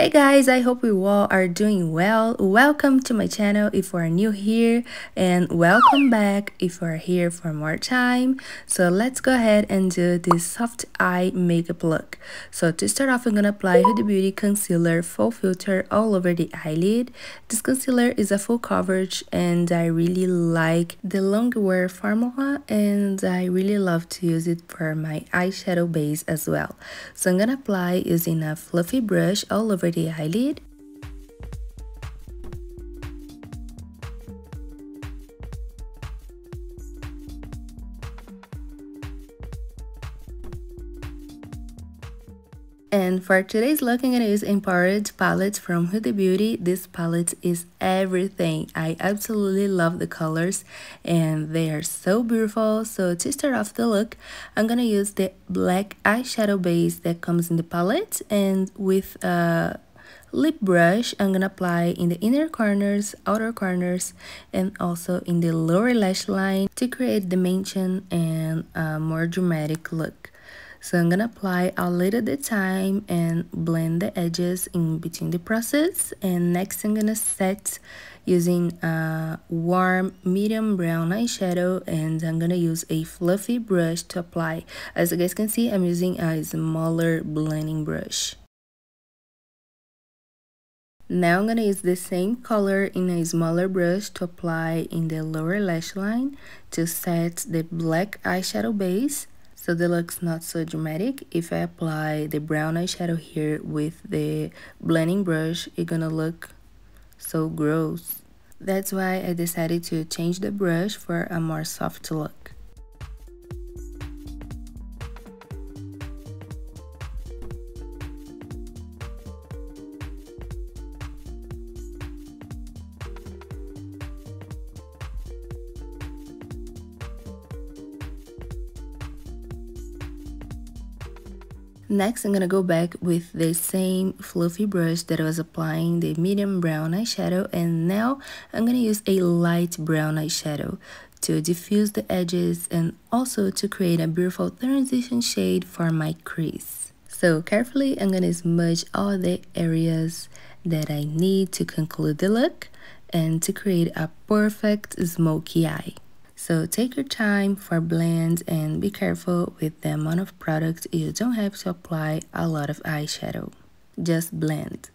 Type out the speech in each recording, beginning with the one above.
Hey guys, I hope you all are doing well. Welcome to my channel if you are new here, and welcome back if you are here for more time. So let's go ahead and do this soft eye makeup look. So to start off, I'm gonna apply Huda Beauty concealer full filter all over the eyelid. This concealer is a full coverage and I really like the long wear formula, and I really love to use it for my eyeshadow base as well. So I'm gonna apply using a fluffy brush all over the eyelid. And for today's look, I'm gonna use Empowered palette from Huda Beauty. This palette is everything. I absolutely love the colors and they are so beautiful. So to start off the look, I'm gonna use the black eyeshadow base that comes in the palette, and with a lip brush, I'm gonna apply in the inner corners, outer corners, and also in the lower lash line to create dimension and a more dramatic look. So I'm gonna apply a little at a time and blend the edges in between the process. And next I'm gonna set using a warm medium brown eyeshadow, and I'm gonna use a fluffy brush to apply. As you guys can see, I'm using a smaller blending brush. Now I'm gonna use the same color in a smaller brush to apply in the lower lash line to set the black eyeshadow base, so the look's not so dramatic. If I apply the brown eyeshadow here with the blending brush, it's gonna look so gross. That's why I decided to change the brush for a more soft look. Next, I'm gonna go back with the same fluffy brush that I was applying the medium brown eyeshadow, and now I'm gonna use a light brown eyeshadow to diffuse the edges and also to create a beautiful transition shade for my crease. So carefully, I'm gonna smudge all the areas that I need to conclude the look and to create a perfect smoky eye. So take your time for blends and be careful with the amount of product. You don't have to apply a lot of eyeshadow. Just blend.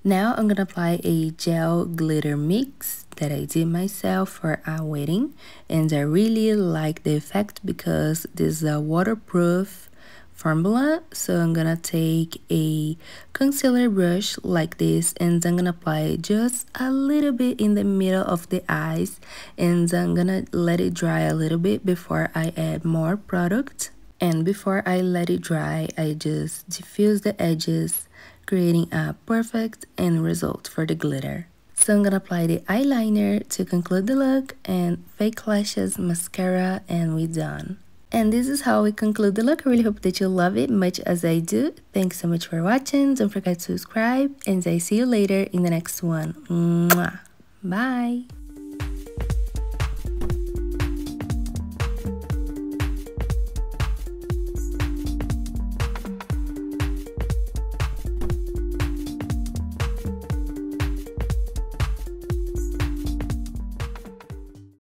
Now I'm gonna apply a gel glitter mix that I did myself for our wedding, and I really like the effect because this is a waterproof formula. So I'm gonna take a concealer brush like this, and I'm gonna apply just a little bit in the middle of the eyes, and I'm gonna let it dry a little bit before I add more product. And before I let it dry, I just diffuse the edges, creating a perfect end result for the glitter. So I'm gonna apply the eyeliner to conclude the look, and fake lashes, mascara, and we're done. And this is how we conclude the look. I really hope that you love it much as I do. Thanks so much for watching. Don't forget to subscribe, and I see you later in the next one. Mwah. Bye.